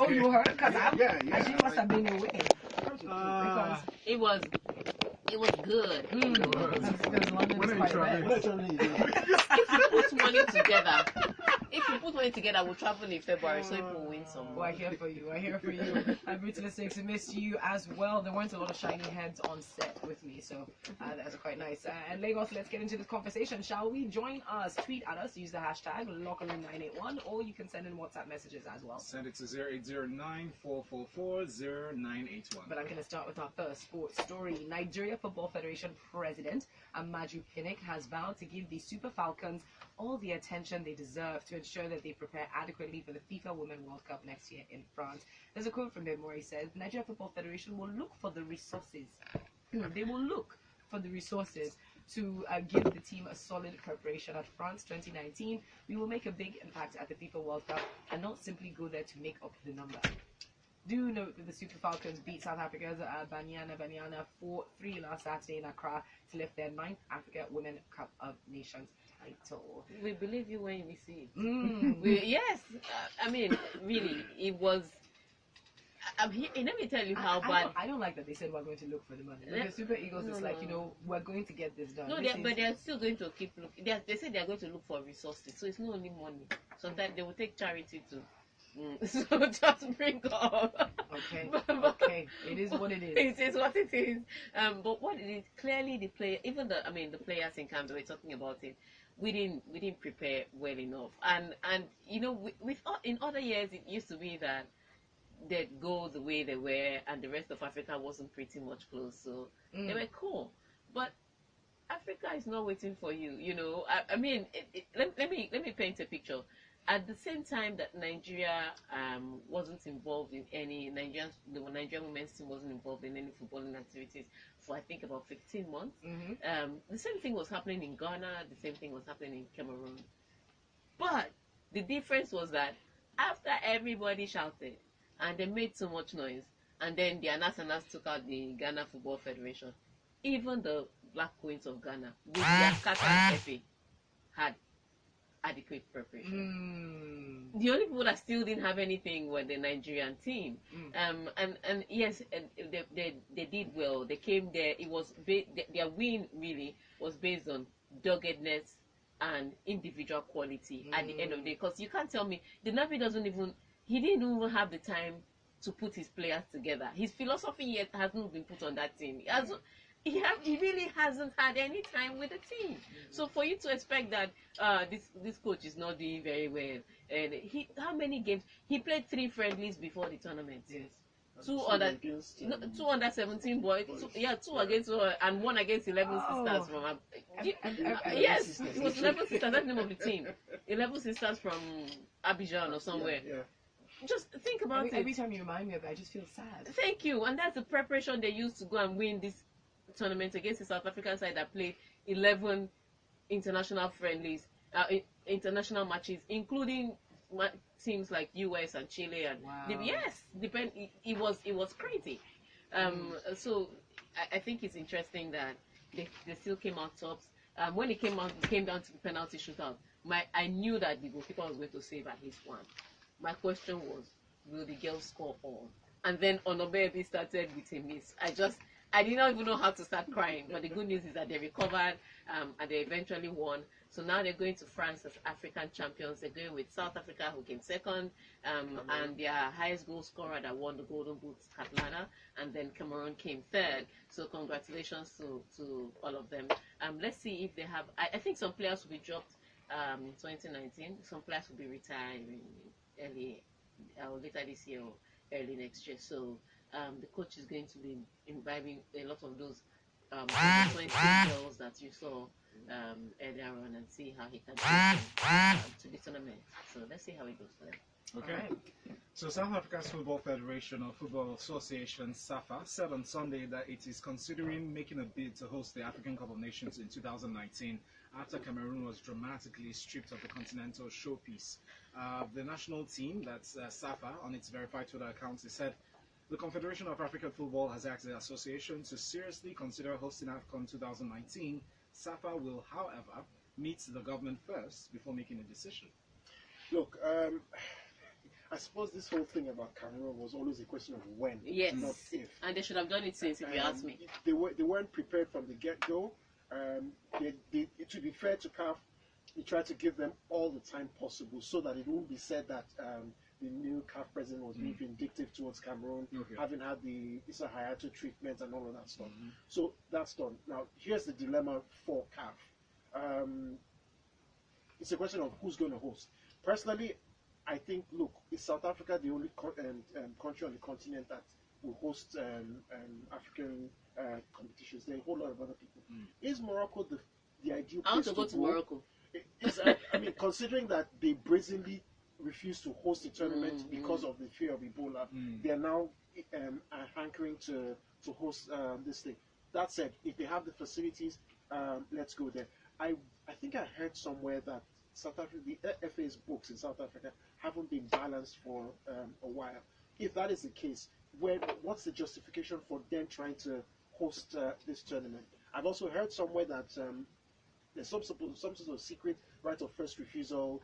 Oh, you heard? Because she must have been away. Because it was good. Because London is quite bad. If you put money together, we'll travel in February, so it will win some. Oh, I hear for you. I'm rooting to miss you as well. There weren't a lot of shiny heads on set with me, so that's quite nice. And Lagos, let's get into this conversation, shall we? Join us, tweet at us, use the hashtag LockerRoom981, or you can send in WhatsApp messages as well. Send it to 0809-444-0981. But I'm going to start with our first sports story. Nigeria Football Federation President Amaju Pinnick has vowed to give the Super Falcons all the attention they deserve to ensure that they prepare adequately for the FIFA Women World Cup next year in France. There's a quote from him where he says, the Nigeria Football Federation will look for the resources. They will look for the resources to give the team a solid preparation at France 2019. We will make a big impact at the FIFA World Cup and not simply go there to make up the number. Do note that the Super Falcons beat South Africa's Banyana 4-3 last Saturday in Accra to lift their 9th Africa Women Cup of Nations title. We believe you when we see it. Yes, I mean, really, it was. Let me tell you how bad. I don't like that they said we're going to look for the money. The Super Eagles is like, we're going to get this done. No, but they're still going to keep looking. They said they're going to look for resources, so it's not only money. Sometimes they will take charity too. So just bring up. Okay. It is what it is. It is what it is. But what it is, clearly the player, even the players in camp, they were talking about it. We didn't prepare well enough. And in other years it used to be that they'd go the way they were, and the rest of Africa wasn't pretty much close. So they were cool. But Africa is not waiting for you. Let me paint a picture. At the same time that Nigeria wasn't involved in any the Nigerian women's team wasn't involved in any footballing activities for I think about 15 months. The same thing was happening in Ghana. The same thing was happening in Cameroon. But the difference was that after everybody shouted and they made so much noise, and then the Anasanas took out the Ghana Football Federation, even the Black Queens of Ghana with their scattered FA had adequate preparation. The only people that still didn't have anything were the Nigerian team. And yes, they did well. They came there. It was their win really was based on doggedness and individual quality at the end of the day. Because you can't tell me the Navi didn't even have the time to put his players together. His philosophy yet hasn't been put on that team. He really hasn't had any time with the team. So for you to expect that this coach is not doing very well, and how many games he played? 3 friendlies before the tournament. Yes. Two under 17 boys. 2 against and 1 against 11 sisters from. Yes, it was 11 sisters. That's the name of the team. 11 sisters from Abidjan or somewhere. Yeah. Just think about it. Every time you remind me of it, I just feel sad. Thank you. And that's the preparation they used to go and win this tournament against the South African side that played 11 international friendlies, international matches, including teams like US and Chile. And it was crazy. So I think it's interesting that they still came out tops. When it came down to the penalty shootout, I knew that the goalkeeper was going to save at least one. My question was, will the girls score all? And then Onobebi started with a miss. I did not even know how to start crying. But the good news is that they recovered and they eventually won. So now they're going to France as African champions. They're going with South Africa, who came second, and their highest goal scorer that won the Golden Boot, Catalana, and then Cameroon came third. So congratulations to all of them. Let's see if they have. I think some players will be dropped in 2019. Some players will be retiring early or later this year or early next year. So the coach is going to be imbibing a lot of those 20 girls that you saw earlier on, and see how he can take them to the tournament. So let's see how it goes for them. Okay. Right. So South Africa's Football Federation or Football Association, SAFA, said on Sunday that it is considering making a bid to host the African Cup of Nations in 2019 after Cameroon was dramatically stripped of the continental showpiece. The national team, that's SAFA, on its verified Twitter account, it said, the Confederation of African Football has asked the association to seriously consider hosting AFCON 2019. SAFA will, however, meet the government first before making a decision. Look, I suppose this whole thing about Cameroon was always a question of when, Yes. not if. And they should have done it since, if you ask me. They weren't prepared from the get-go. To be fair to CAF, they tried to give them all the time possible so that it won't be said that the new CAF president was being vindictive towards Cameroon, having had the Issa Hayatou treatment and all of that stuff. So that's done. Now, here's the dilemma for CAF. It's a question of who's going to host. Personally, I think, look, is South Africa the only country on the continent that will host African competitions? There are a whole lot of other people. Is Morocco the ideal place I want to go to Morocco. I mean, considering that they brazenly refused to host the tournament because of the fear of Ebola, they are now hankering to host this thing. That said, if they have the facilities, let's go there. I think I heard somewhere that South Africa, the FA's books in South Africa haven't been balanced for a while. If that is the case, what's the justification for them trying to host this tournament? I've also heard somewhere that there's some sort of secret right of first refusal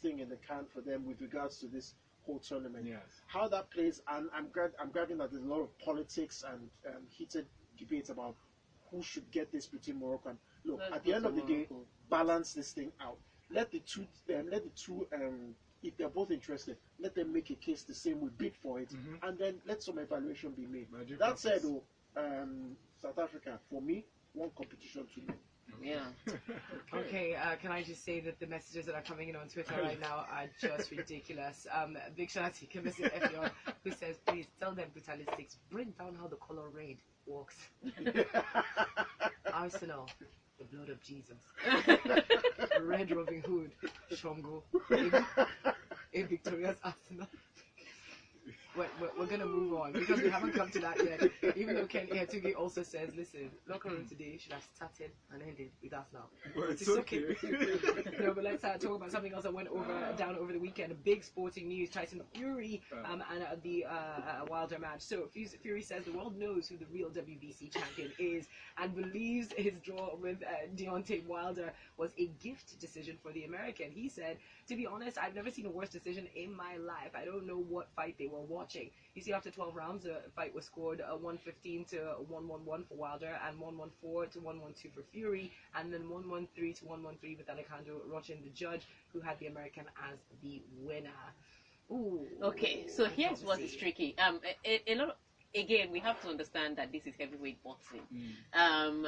thing in the can for them with regards to this whole tournament. Yes. How that plays, and I'm grabbing that there's a lot of politics and heated debates about who should get this between Morocco and look. At the end of the day, balance this thing out. Let the two, if they're both interested, let them make a case the same. We bid for it, and then let some evaluation be made. That said, South Africa, for me, one competition too many. Yeah. Okay, can I just say that the messages that are coming in on Twitter right now are just ridiculous. Big shout out to Kimberly Effion, who says, please tell them brutalistics, bring down how the color red works. Arsenal, the blood of Jesus. Red Robin Hood, Shongo. A victorious Arsenal. We're going to move on because we haven't come to that yet. Even though Ken Etugi also says, listen, locker room today should have started and ended with us now. Well, it's okay. No, but let's talk about something else that went down over the weekend. Big sporting news: Tyson Fury and the Wilder match. So Fury says the world knows who the real WBC champion is and believes his draw with Deontay Wilder was a gift decision for the American. He said, to be honest, I've never seen a worse decision in my life. I don't know what fight they were watching. You see, after 12 rounds, the fight was scored 115 to 111 for Wilder and 114 to 112 for Fury, and then 113 to 113 with Alejandro Rochin, the judge, who had the American as the winner. Ooh. Okay, so here's what is tricky. A lot of, again, we have to understand that this is heavyweight boxing. And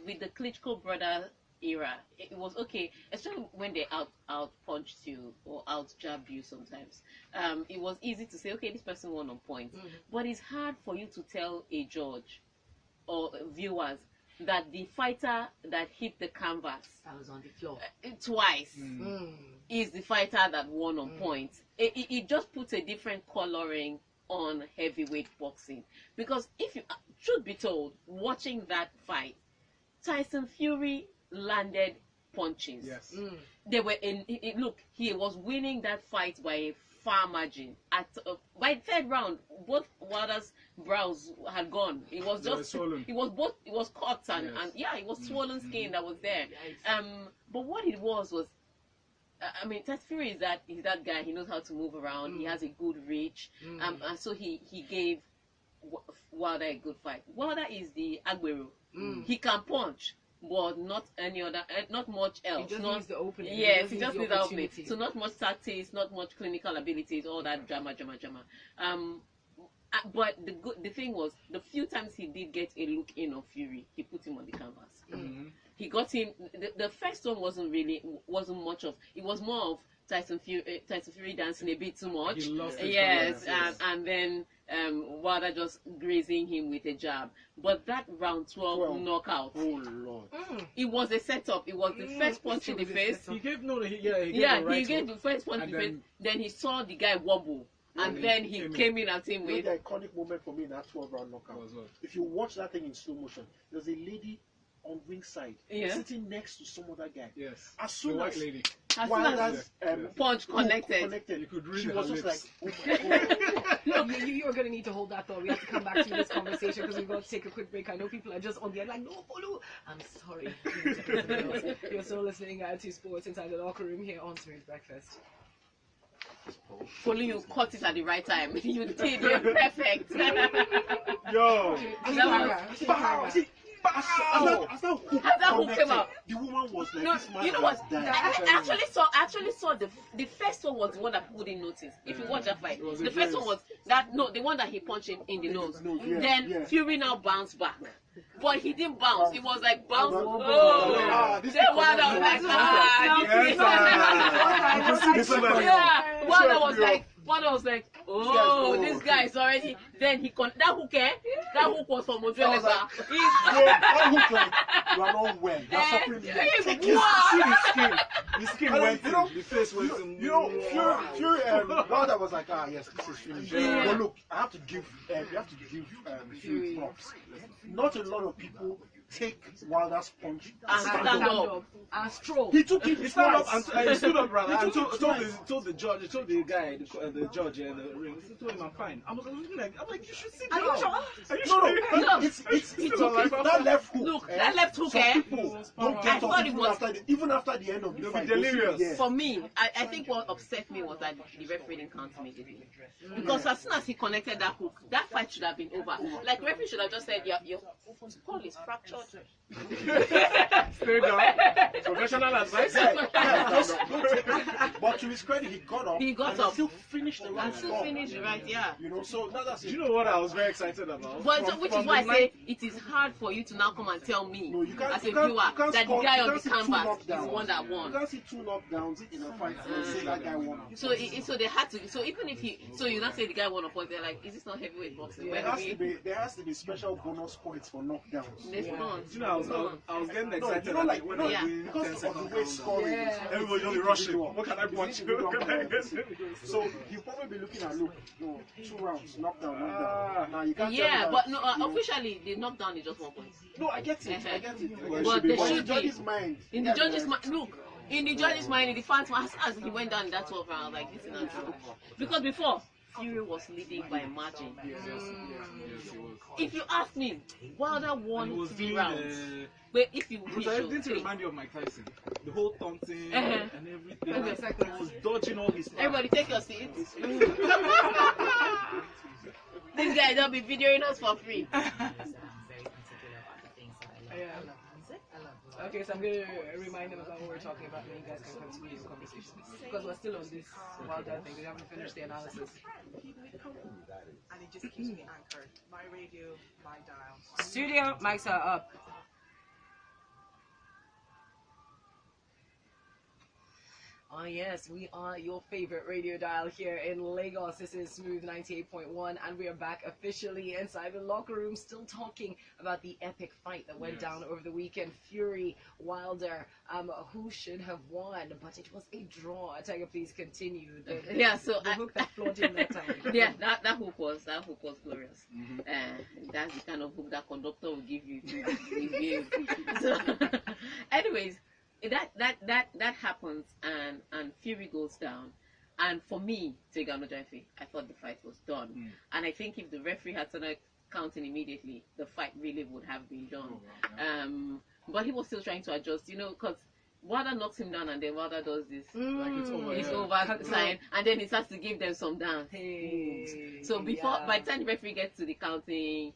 with the Klitschko brother era, it was okay, especially when they out punched you or out jabbed you sometimes. It was easy to say, okay, this person won on points. But it's hard for you to tell a judge or viewers that the fighter that hit the canvas I was on the floor twice is the fighter that won on points. It just puts a different coloring on heavyweight boxing. Because if you, truth be told, watching that fight, Tyson Fury landed punches. Yes. They were look, he was winning that fight by a far margin. By the third round, both Wilder's brows had gone. It was just swollen. it was cut and yeah, it was swollen skin that was there. But what it was I mean, Tyson Fury is that guy. He knows how to move around. He has a good reach. And so he gave Wilder a good fight. Wilder is the Aguero. He can punch, but not any other, not much else. He just needs the opening. Yes, he just needs the opening. So not much tactics, not much clinical abilities, all that drama. But the thing was, the few times he did get a look in on Fury, he put him on the canvas. He got him. The first one wasn't much of. It was more of Tyson Fury dancing a bit too much. He lost his yes, balance, and then Wilder just grazing him with a jab. But that round 12 knockout, Oh Lord! it was a setup. It was the first punch in the face. He gave He gave the first punch in the face. Then he saw the guy wobble. And then he came in at him You know with. the iconic moment for me in that 12-round knockout. If you watch that thing in slow motion, there's a lady on ringside sitting next to some other guy. Yes. As soon the white as lady. Wilder's punch connected. You could read she her was just lips. like, oh my God. Look, you are going to need to hold that thought. We have to come back to this conversation because we've got to take a quick break. I know people are just on the end like, no, Folu. I'm sorry. You're still listening to Sports Inside the Locker Room here on Smooth Breakfast. Folu, you caught it at the right time. You did. You're perfect. Yo. As that hook came out, the woman was like, no, this man you know what? has died. I actually saw the first one was the one that people didn't notice. If you watch that fight, the first one was the one that he punched him in the nose. Then Fury now bounced back. But he didn't bounce. It was like bounce. This one was like, one was like, oh, this guy is already. Then that hook was from Montreal. That hook like, you are not well. You are suffering. See the skin went in. The face went in. Fury, Wilder was like, yes, this is finished. But look, you have to give Fury props. Not a lot of people take Wilder's punch and stand up and stroll. He took it. He stood up and he stood up, brother. And told the judge, the guy, the judge in the ring. He told him, "I'm fine." I was looking like, you should sit down. Are you sure? No. It's that left hook. Look, that left hook. People don't get up even after the end of the fight. Delirious. For me, I think what upset me was that the referee didn't count immediately. Because as soon as he connected that hook, that fight should have been over. Like referee should have just said, your skull is fractured. Stay down. Professional advice. But to his credit, he got up. And still finished the round. Right, yeah. So that's it. You know what I was very excited about? But which is why I say it is hard for you to now come and tell me as a viewer that the guy on the canvas is the one that won. You can't see 2 knockdowns in a fight and say that guy won. So they had to. So even if you not say the guy won a point, they're like, is this not heavyweight boxing? There has to be special bonus points for knockdowns. You know, I was getting excited when I was doing 10 because of the seconds. way scoring is. Everybody just be rushing. What can I punch you? So he'll probably be looking at 2 rounds, knockdown. Now you can't. Yeah, but no, officially the knockdown is just 1 point. No, I get it. But there should in the judge's mind. In the judge's mind, look. In the judge's mind, in the fans' mind, as he went down in that 12 round, like this is not true. Because before, Fury was leading by a margin. If you ask me, Wilder won 3 rounds. But if you didn't remind you of Mike Tyson? The whole taunting and everything. He was dodging all his. Everybody take your seats. This guy don't be videoing us for free. Okay, so I'm going to remind them about what we're talking about, and then you guys can continue the conversation. Because we're still on this Wilder thing. We haven't finished the analysis. And it just keeps me anchored. My radio, my dial. Studio mics are up. Oh yes, we are your favorite radio dial here in Lagos. This is Smooth 98.1, and we are back officially inside the locker room, still talking about the epic fight that went down over the weekend. Fury, Wilder, who should have won, but it was a draw. Tega, please continue. The hook that flowed in that time. Yeah, that hook was glorious. That's the kind of hook that conductor will give you. So, anyways. That happens and Fury goes down, and for me, Tega Onojaife, I thought the fight was done, and I think if the referee had started counting immediately, the fight really would have been done. But he was still trying to adjust, because Wilder knocks him down and then Wilder does this, like it's over sign, and then he starts to give them some dance. So by the time the referee gets to the counting,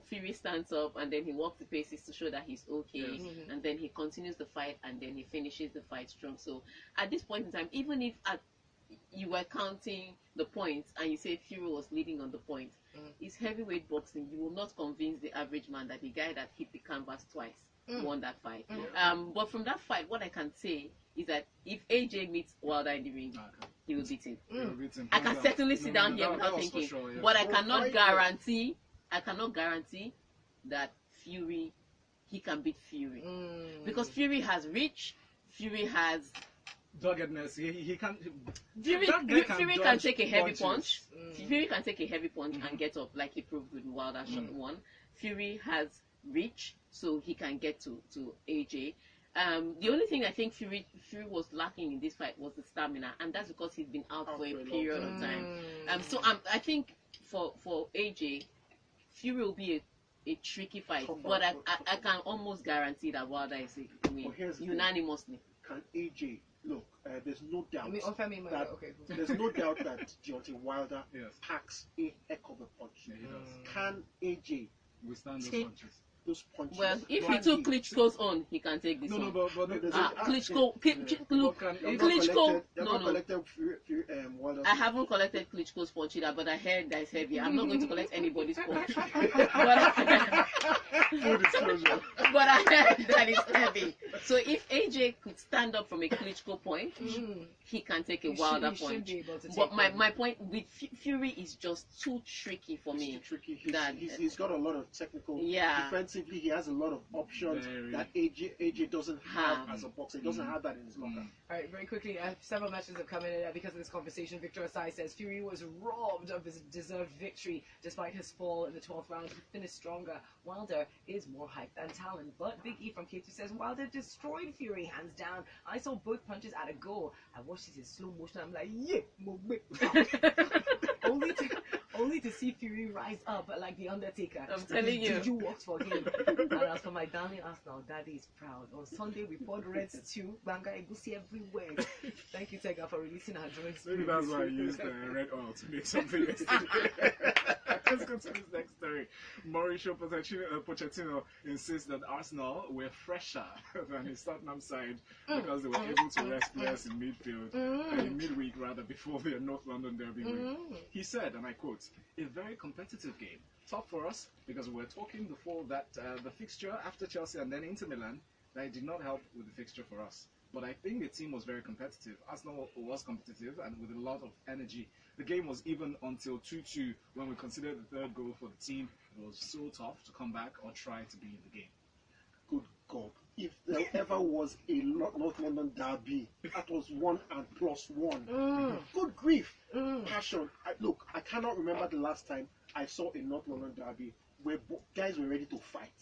Fury stands up and then he walks the paces to show that he's okay, and then he continues the fight and then he finishes the fight strong. So at this point in time, even if you were counting the points and you say Fury was leading on the points, it's heavyweight boxing. You will not convince the average man that the guy that hit the canvas twice won that fight. But from that fight, what I can say is that if AJ meets Wilder in the ring, he will beat him. I can certainly sit down here without thinking, but I cannot guarantee that Fury, he can beat Fury. Because Fury has reach, Fury has doggedness. He can. Fury can take a heavy punch. Fury can take a heavy punch and get up, like he proved with Wilder shot 1. Fury has reach, so he can get to AJ. The only thing I think Fury was lacking in this fight was the stamina, and that's because he's been out for a period of time. So I think for AJ, Fury will be a tricky fight, but I can almost guarantee that Wilder is a win unanimously. Can AJ look, there's no doubt I mean, that okay. there's no doubt that Deontay Wilder Yes. packs a heck of a punch. Yeah, he does. Can AJ Withstand those take punches. those punches? Well, if Can he took Klitschko's on, he can take this No, one. but there's Klitschko, But can- Klitschko. You've No, not no. collected Wilder's I haven't collected Klitschko's punch either, but I heard that it's heavy. I'm not going to collect anybody's punch. but full disclosure. I heard that it's heavy. So if AJ could stand up from a Klitschko point, he can take a Wilder He should punch. be able to take But one. my point with Fury is just too tricky for It's me. too tricky. that- He's got a lot of technical. Yeah. Defensively, he has a lot of options Very. that AJ doesn't have Have. as a boxer. He doesn't have that in his locker. All right, very quickly, several matches have come in because of this conversation. Victor Asai says Fury was robbed of his deserved victory despite his fall in the 12th round. He finished stronger. Wilder is more hype than talent. But Big E from K2 says Wilder destroyed Fury hands down. I saw both punches at a go. I watched it in slow motion. I'm like, yeah, only to see Fury rise up like the Undertaker. I'm telling you. Juju works for him. And as for my darling Arsenal, Daddy is proud. On Sunday we poured Reds 2, Banga Egusi everywhere. Thank you, Tega, for releasing our drinks. Maybe that's why I used red oil to make something yesterday. Let's go to this next story. Mauricio Pochettino insists that Arsenal were fresher than his Tottenham side because they were able to rest players in midfield, in midweek rather, before their North London derby win. He said, and I quote, "A very competitive game. Tough for us because we were talking before that the fixture after Chelsea and then Inter Milan, that it did not help with the fixture for us. But I think the team was very competitive. Arsenal was competitive and with a lot of energy. The game was even until 2-2 when we considered the third goal for the team. It was so tough to come back or try to be in the game." Good God. If there ever was a North London derby, that was 1 and +1. Good grief. Passion. Look, I cannot remember the last time I saw a North London derby where guys were ready to fight.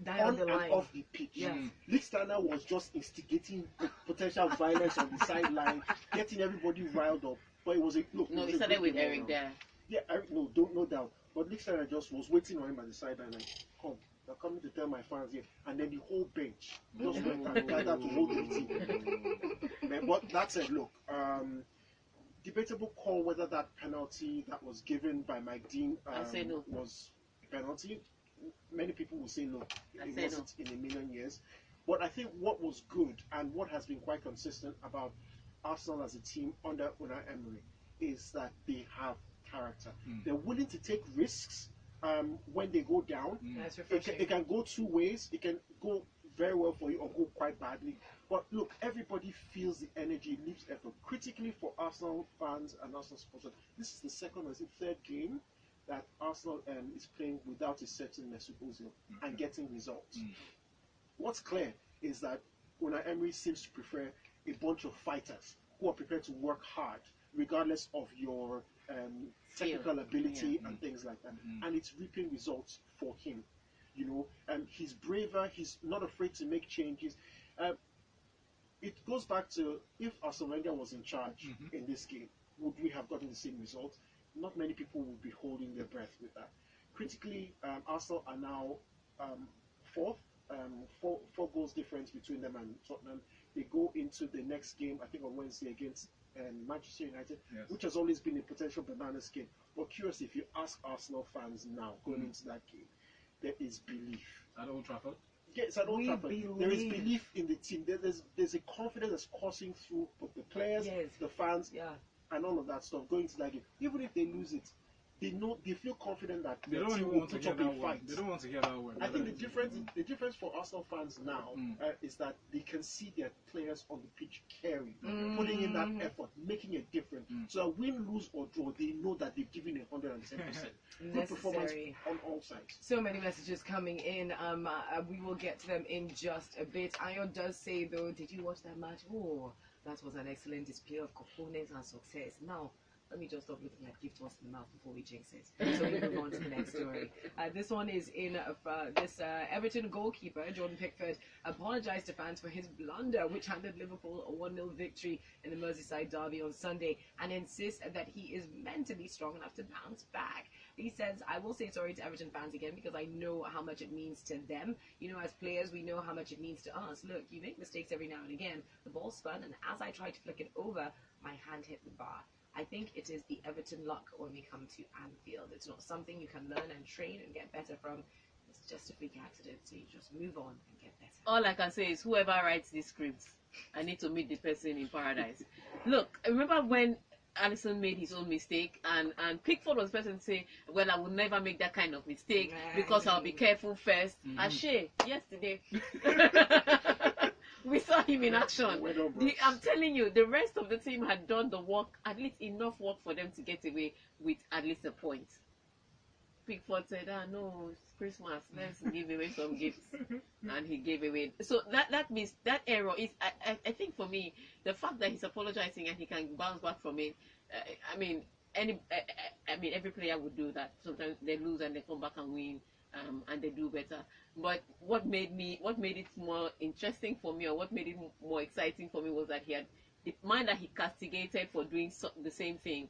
Die On on the and line. off the pitch. Yes. Lichtsteiner was just instigating potential violence on the sideline, getting everybody riled up. But it was a look. No, it he was a started good with game all Eric round. there. Yeah, no doubt. But Lichtsteiner just was waiting on him at the sideline, like, come, they're coming to tell my fans here. And then the whole bench just went and gathered to hold the team. But that said, look, debatable call whether that penalty that was given by Mike Dean I say no. was a penalty. Many people will say no. I It say wasn't in a million years. But I think what was good and what has been quite consistent about Arsenal as a team under Unai Emery is that they have character. They're willing to take risks when they go down. That's It refreshing. can go two ways. It can go very well for you or go quite badly. But look, everybody feels the energy, leaves effort. Critically for Arsenal fans and Arsenal supporters, this is the second or third game that Arsenal is playing without a certain Mesut Ozil and getting results. What's clear is that Unai Emery seems to prefer a bunch of fighters who are prepared to work hard, regardless of your technical ability and things like that. And it's reaping results for him. You know, he's braver. He's not afraid to make changes. It goes back to if Arsene Wenger was in charge in this game, would we have gotten the same result? Not many people would be holding their breath with that. Critically, Arsenal are now fourth, four goals difference between them and Tottenham. They go into the next game, I think on Wednesday, against Manchester United, which has always been a potential banana skin. But curious, if you ask Arsenal fans now going into that game, there is belief. At Old Trafford? Yes, at Old We Trafford. There is believe. belief in the team. There's a confidence that's coursing through both the players, Yes. the fans, Yeah. and all of that stuff going to that game. Even if they lose it, they feel confident that They the don't team even will want to put hear up that a word. fight. They don't want to hear that word. I think the difference for Arsenal fans now is that they can see their players on the pitch caring, putting in that effort, making a difference. So win, lose or draw, they know that they've given 110%. Good performance Necessary. on all sides. So many messages coming in. We will get to them in just a bit. Ayo does say though, did you watch that match? Oh, that was an excellent display of cojones and success. Now, Let me just stop looking at gift horse in the mouth before we jinx it. So we move on to the next story. This one is in this Everton goalkeeper, Jordan Pickford, apologized to fans for his blunder, which handed Liverpool a 1-0 victory in the Merseyside derby on Sunday, and insists that he is mentally strong enough to bounce back. He says, I will say sorry to Everton fans again because I know how much it means to them. You know, as players, we know how much it means to us. Look, you make mistakes every now and again. The ball spun, and as I tried to flick it over, my hand hit the bar. I think it is the Everton luck when we come to Anfield. It's not something you can learn and train and get better from. It's just a freak accident, so you just move on and get better. All I can say is whoever writes these scripts, I need to meet the person in paradise. Look, remember when Alisson made his own mistake and Pickford was the person to say, well, I will never make that kind of mistake because I'll be careful first. Ashe, yesterday. We saw him in action. I'm telling you, the rest of the team had done the work, at least enough work for them to get away with at least a point. Pickford said, no, it's Christmas, let's give away some gifts. And he gave away. So that means that error is, I think for me, the fact that he's apologizing and he can bounce back from it, every player would do that. Sometimes they lose and they come back and win. And they do better. But what made it more interesting for me, or what made it more exciting for me, was that he had the man that he castigated for doing the same thing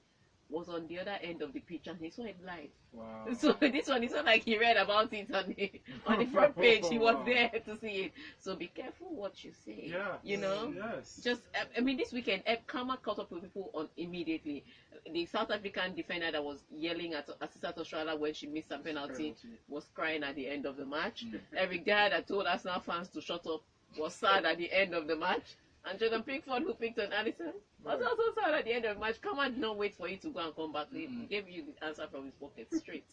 was on the other end of the pitch, and he saw it live. Wow. So this one, it's not like he read about it on the front page. He was there to see it. So be careful what you say. Yeah. You know. Yes. Just this weekend, karma caught up with people on immediately. The South African defender that was yelling at Asisat Ostrala when she missed a penalty was crying at the end of the match. Every guy that told Arsenal fans to shut up was sad at the end of the match. And Jordan Pickford, who picked on Alisson, was also sad at the end of the match. Come on, did not wait for you to go and come back. He gave you the answer from his pocket straight.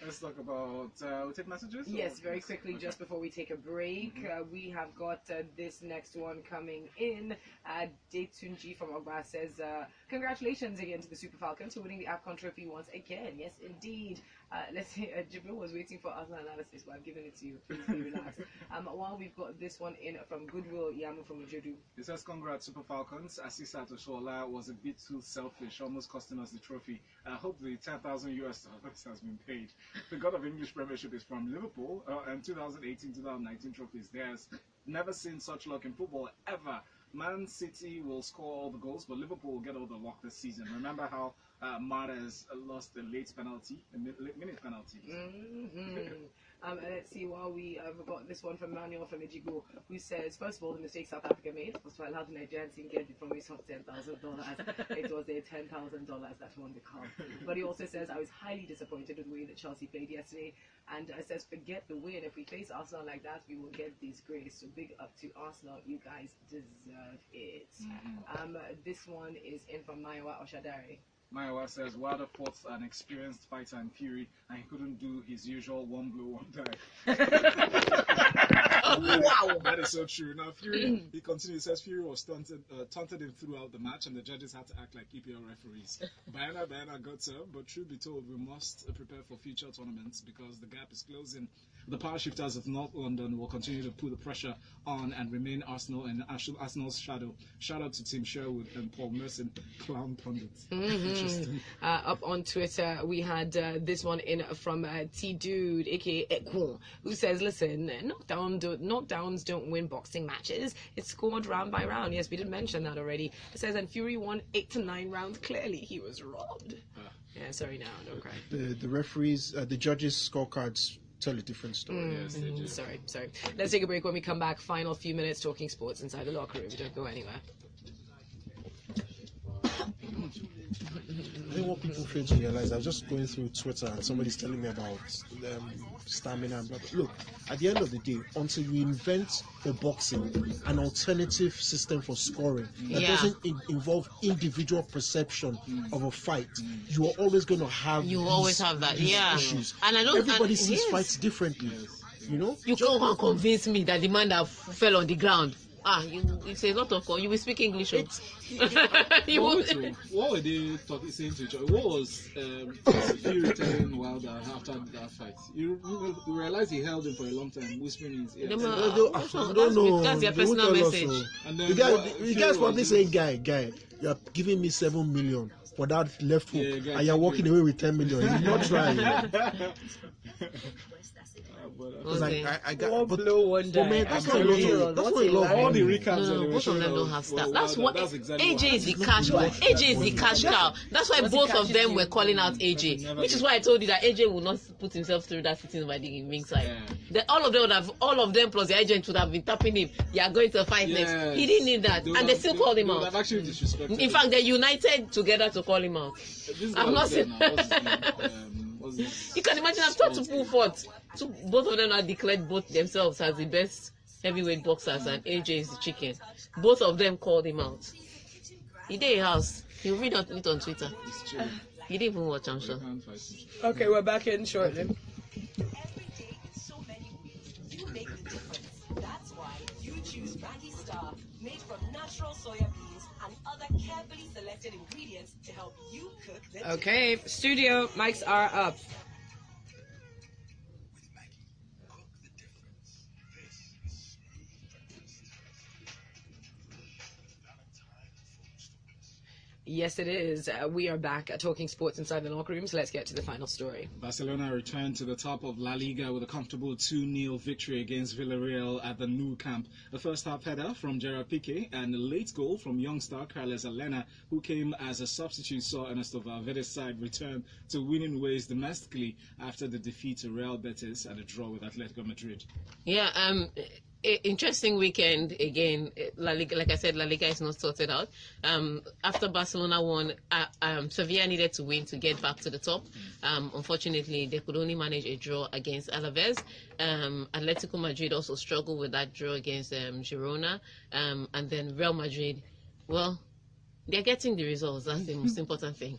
Let's talk about, we'll take messages? Yes, very quickly, just before we take a break. We have got this next one coming in. Detunji from Ogba says, congratulations again to the Super Falcons for winning the AFCON trophy once again. Yes, indeed. Let's see, Jibril was waiting for Arsenal analysis, but I've given it to you. Please be relaxed. While we've got this one in from Goodwill Yamu from Ujedu. It says, congrats, Super Falcons. Asisat Oshola was a bit too selfish, almost costing us the trophy. I hope the $10,000 has been paid. The God of English Premiership is from Liverpool, and 2018-2019 trophy is theirs. Never seen such luck in football ever. Man City will score all the goals, but Liverpool will get all the luck this season. Remember how Mahrez lost the minute penalty? Let's see, while we have got this one from Manuel from Ejigo, who says, first of all, the mistake South Africa made was to allow the Nigerian team get it from his of $10,000. It was a $10,000 that won the cup. But he also says, I was highly disappointed with the way that Chelsea played yesterday. And says, forget the win. If we face Arsenal like that, we will get disgrace. So big up to Arsenal. You guys deserve it. This one is in from Maiwa Oshadari. Maiwa says, Wilder fought an experienced fighter in Fury, and he couldn't do his usual one blow, one die. Wow, that is so true. Now, Fury, he continues, says Fury was taunted him throughout the match, and the judges had to act like EPL referees. Bayana got some, but truth be told, we must prepare for future tournaments because the gap is closing. The power shifters of North London will continue to put the pressure on and remain Arsenal and Arsenal's shadow. Shout out to Tim Sherwood and Paul Merson, clown pundits. Interesting. Up on Twitter, we had this one in from T-Dude, aka Ekwan, who says, listen, knockdowns don't win boxing matches. It's scored round by round. Yes, we did mention that already. It says, and Fury won 8 to 9 rounds. Clearly, he was robbed. Yeah, sorry now, don't cry. The referees, the judges' scorecards tell a different story. Yes, they do. Sorry. Let's take a break. When we come back, final few minutes talking sports inside the locker room. Don't go anywhere. I think what people fail to realize, I was just going through Twitter and somebody's telling me about stamina and blah, blah. Look, at the end of the day, until you invent for boxing an alternative system for scoring that doesn't involve individual perception of a fight, you are always going to have that issues. And everybody sees fights differently. You know, you can't convince me that the man that fell on the ground It's a lot of you will speak English. You What will. what were they saying to each other? What was Fury telling Wilder after that fight? You realize he held him for a long time, whispering in his ear. I don't know. That's their They won't personal tell us message. so. And then The Fury guys was probably just- saying, guy, you are giving me 7 million for that left hook, Yeah, guy, and you're thank walking you. away with 10 million. You're not trying. Because Okay. I got. One But, blow, one but man, die. that's I'm not real. enough. That's What's not a enough. lie? all the money. recaps. No, that they both were of them showing don't of- have staff. well, That's what that's exactly AJ what is the happened. cash cow. AJ is the cash cow. That's why Once he both of catches them you, were calling out AJ, never which is get- why I told you that AJ will not put himself through that sitting by the ringside. Yeah. All of them plus the agent would have been tapping him. They are going to fight Yes. next. He didn't need that, would and they have- still called him they would out. have actually disrespected In fact, they united together to call him out. this I'm guy not was there saying- now. What's his name? What's his- You can imagine, I've tried to pull forth. So both of them are declared both themselves as the best heavyweight boxers, and AJ is the chicken. Both of them called him out. He did a house. He'll read it on Twitter. He's chilling. He didn't even watch, I'm You sure. can't fight him. Okay, we're back in shortly. Every day in so many ways, you make the difference. That's why you choose Maggie Star, made from natural soya beans and other carefully selected ingredients to help you cook the difference. Okay, studio mics are up. Yes, it is. We are back at Talking Sports inside the locker room, so let's get to the final story. Barcelona returned to the top of La Liga with a comfortable 2-0 victory against Villarreal at the Nou Camp. A first-half header from Gerard Piqué and a late goal from youngster Carles Alena, who came as a substitute, saw Ernesto Valverde's side return to winning ways domestically after the defeat to Real Betis and a draw with Atletico Madrid. Yeah, interesting weekend again. La Liga, like I said, La Liga is not sorted out. After Barcelona won, Sevilla needed to win to get back to the top. Unfortunately, they could only manage a draw against Alaves. Atletico Madrid also struggled with that draw against Girona. And then Real Madrid, well, they're getting the results. That's the most important thing.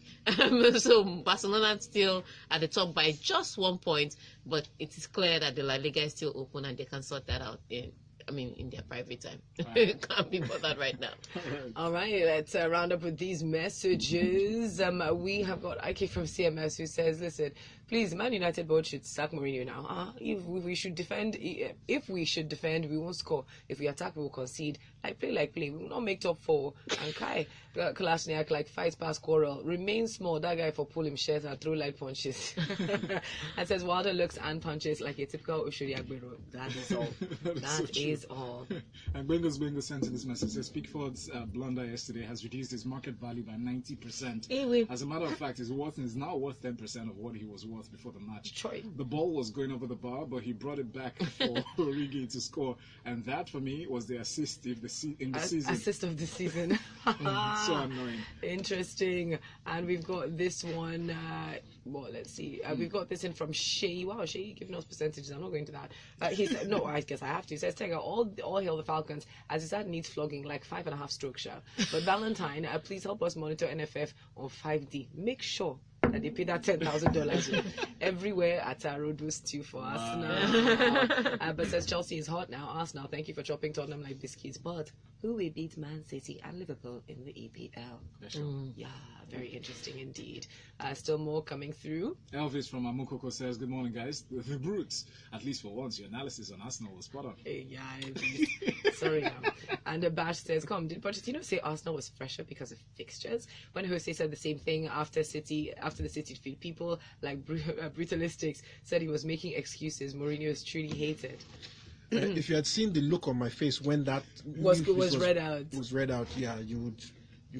So Barcelona still at the top by just 1 point, but it is clear that the La Liga is still open and they can sort that out in their private time. Can't be bothered right now. All right, let's round up with these messages. We have got Ike from CMS who says, listen, please, Man United board should sack Mourinho now. If we should defend, we won't score. If we attack, we will concede. Like play. We will not make top four. And Kai Kalashniak, like fight past quarrel. Remain small. That guy for pull him shirt and throw light punches. And says Wilder looks and punches like a typical Ushuri Agbero. That is all. That is all. And Bengals sent in this message, says Pickford's blunder yesterday has reduced his market value by 90%. As a matter of fact, his worth is now worth 10% of what he was worth before the match. Troy. The ball was going over the bar, but he brought it back for Origi to score. And that, for me, was the assist in the season. Assist of the season. So annoying. Interesting. And we've got this one. Let's see. We've got this in from Shay. Wow, Shay giving us percentages. I'm not going to that. He said, no, I guess I have to. He says, Tega, all hail the Falcons, as his dad needs flogging like 5.5 stroke show. But Valentine, please help us monitor NFF on 5D. Make sure that they pay that $10,000 everywhere at our road boost too for us now. But says Chelsea is hot now. Arsenal, thank you for chopping Tottenham like biscuits. But who will beat Man City and Liverpool in the EPL? Yeah, very interesting indeed. Still more coming through. Elvis from Amukoko says, good morning, guys. The Brutes. At least for once, your analysis on Arsenal was spot on. Yeah, sorry. And Bash says, did Pochettino say Arsenal was fresher because of fixtures? When Jose said the same thing after the City defeat, people like Brutalistics said he was making excuses. Mourinho is truly hated. If you had seen the look on my face when that was read out, yeah, you would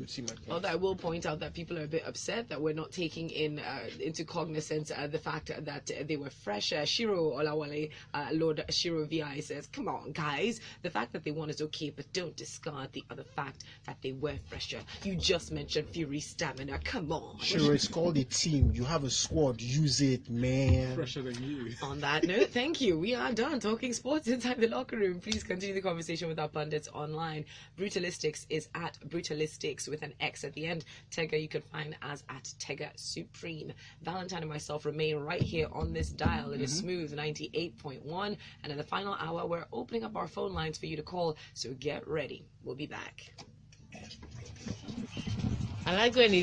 see my point. Although I will point out that people are a bit upset that we're not taking into cognizance the fact that they were fresh. Shiro Olawale, Lord Shiro VI says, come on, guys. The fact that they won is okay, but don't discard the other fact that they were fresher. You just mentioned Fury stamina. Come on. Shiro, it's called a team. You have a squad. Use it, man. Fresher than you. On that note, thank you. We are done talking sports inside the locker room. Please continue the conversation with our pundits online. Brutalistics is at Brutalistics X with an X at the end. Tega you can find as at Tega Supreme. Valentine and myself remain right here on this dial. It is smooth 98.1, and in the final hour we're opening up our phone lines for you to call, so get ready. We'll be back. I like when